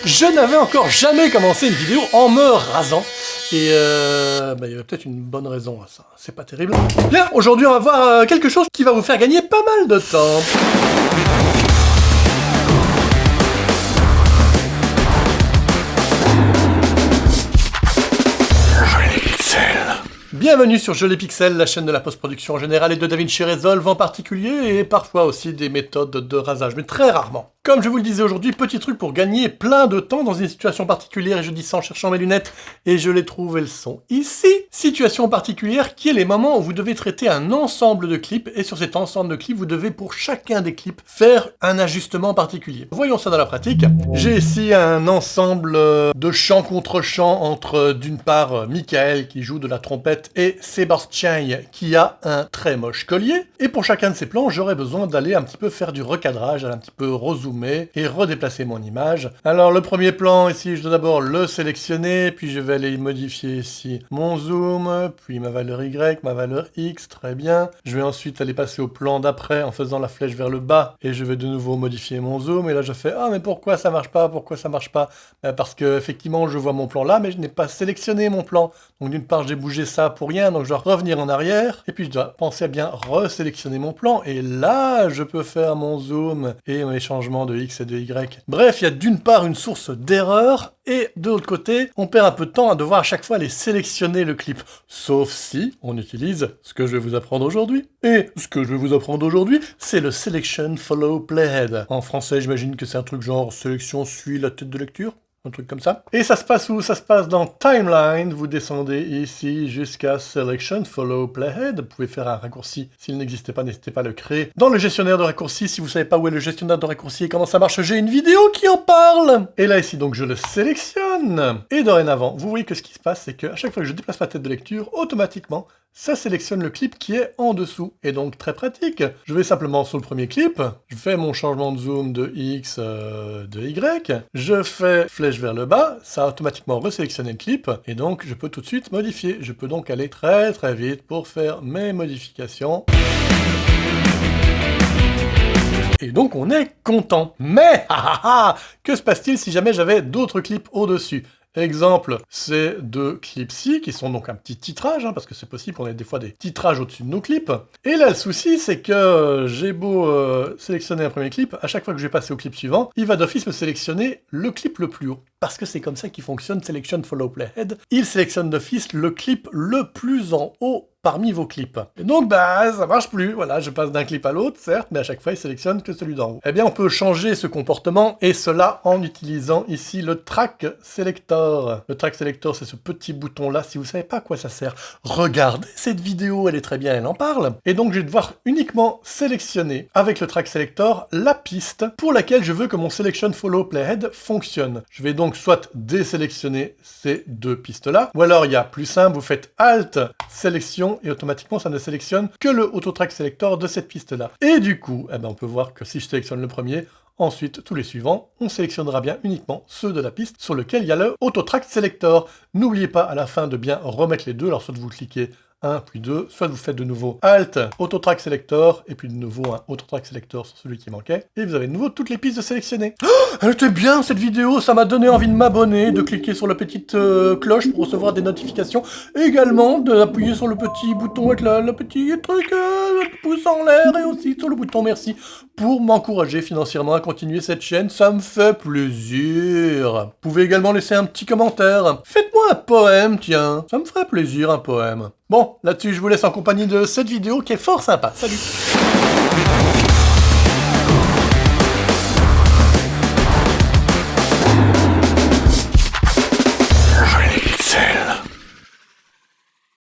Je n'avais encore jamais commencé une vidéo en me rasant. Et il y avait peut-être une bonne raison à ça. C'est pas terrible. Bien, aujourd'hui on va voir quelque chose qui va vous faire gagner pas mal de temps. Bienvenue sur Jeux les Pixels, la chaîne de la post-production en général et de DaVinci Resolve en particulier, et parfois aussi des méthodes de rasage, mais très rarement. Comme je vous le disais aujourd'hui, petit truc pour gagner plein de temps dans une situation particulière, et je dis ça en cherchant mes lunettes, et je les trouve, elles sont ici. Situation particulière qui est les moments où vous devez traiter un ensemble de clips, et sur cet ensemble de clips, vous devez pour chacun des clips faire un ajustement particulier. Voyons ça dans la pratique. J'ai ici un ensemble de chant contre chant entre d'une part Michael qui joue de la trompette et Sébastien qui a un très moche collier. Et pour chacun de ces plans, j'aurais besoin d'aller un petit peu faire du recadrage, un petit peu rezoomer et redéplacer mon image. Alors le premier plan, ici, je dois d'abord le sélectionner, puis je vais aller modifier ici mon zoom, puis ma valeur Y, ma valeur X, très bien. Je vais ensuite aller passer au plan d'après en faisant la flèche vers le bas, et je vais de nouveau modifier mon zoom, et là je fais « Ah, mais pourquoi ça marche pas? Pourquoi ça marche pas ?» Parce que effectivement je vois mon plan là, mais je n'ai pas sélectionné mon plan. Donc d'une part, j'ai bougé ça pour rien, donc je dois revenir en arrière, et puis je dois penser à bien resélectionner mon plan, et là, je peux faire mon zoom et mes changements de X et de Y. Bref, il y a d'une part une source d'erreur, et de l'autre côté, on perd un peu de temps à devoir à chaque fois aller sélectionner le clip. Sauf si on utilise ce que je vais vous apprendre aujourd'hui. Et ce que je vais vous apprendre aujourd'hui, c'est le Selection Follow Playhead. En français, j'imagine que c'est un truc genre sélection suit la tête de lecture. Un truc comme ça. Et ça se passe où? Ça se passe dans Timeline. Vous descendez ici jusqu'à Selection Follow Playhead. Vous pouvez faire un raccourci. S'il n'existait pas, n'hésitez pas à le créer. Dans le gestionnaire de raccourcis, si vous savez pas où est le gestionnaire de raccourcis et comment ça marche, j'ai une vidéo qui en parle. Et là, ici, donc, je le sélectionne. Et dorénavant, vous voyez que ce qui se passe, c'est qu'à chaque fois que je déplace ma tête de lecture, automatiquement, ça sélectionne le clip qui est en dessous. Et donc, très pratique. Je vais simplement sur le premier clip. Je fais mon changement de zoom de X, de Y. Je fais flèche vers le bas. Ça a automatiquement resélectionné le clip. Et donc, je peux tout de suite modifier. Je peux donc aller très très vite pour faire mes modifications. Et donc, on est content. Mais, que se passe-t-il si jamais j'avais d'autres clips au-dessus ? Exemple, ces deux clips-ci, qui sont donc un petit titrage, parce que c'est possible qu'on ait des fois des titrages au-dessus de nos clips. Et là, le souci, c'est que j'ai beau sélectionner un premier clip, à chaque fois que je vais passer au clip suivant, il va d'office me sélectionner le clip le plus haut. Parce que c'est comme ça qu'il fonctionne Selection Follow Playhead. Il sélectionne d'office le clip le plus en haut parmi vos clips. Et donc, ça marche plus. Voilà, je passe d'un clip à l'autre, certes, mais à chaque fois, il sélectionne que celui d'en haut. Eh bien, on peut changer ce comportement, et cela en utilisant ici le Track Selector. Le Track Selector, c'est ce petit bouton-là. Si vous savez pas à quoi ça sert, regardez cette vidéo, elle est très bien, elle en parle. Et donc, je vais devoir uniquement sélectionner, avec le Track Selector, la piste pour laquelle je veux que mon Selection Follow Playhead fonctionne. Je vais donc soit désélectionner ces deux pistes-là, ou alors il y a plus simple, vous faites Alt, Sélection, et automatiquement ça ne sélectionne que le Auto Track Selector de cette piste-là. Et du coup, on peut voir que si je sélectionne le premier, ensuite, tous les suivants, on sélectionnera bien uniquement ceux de la piste sur lequel il y a le Auto Track Selector. N'oubliez pas à la fin de bien remettre les deux, alors soit vous cliquez 1 puis 2, soit vous faites de nouveau Alt, Auto Track Selector, et puis de nouveau un Auto Track Selector sur celui qui manquait, et vous avez de nouveau toutes les pistes de sélectionner. Oh, elle était bien cette vidéo, ça m'a donné envie de m'abonner, de cliquer sur la petite cloche pour recevoir des notifications, et également d'appuyer sur le petit bouton avec le petit truc, le pouce en l'air, et aussi sur le bouton merci, pour m'encourager financièrement à continuer cette chaîne, ça me fait plaisir. Vous pouvez également laisser un petit commentaire. Faites-moi un poème, tiens, ça me ferait plaisir un poème. Bon, là-dessus, je vous laisse en compagnie de cette vidéo qui est fort sympa. Salut!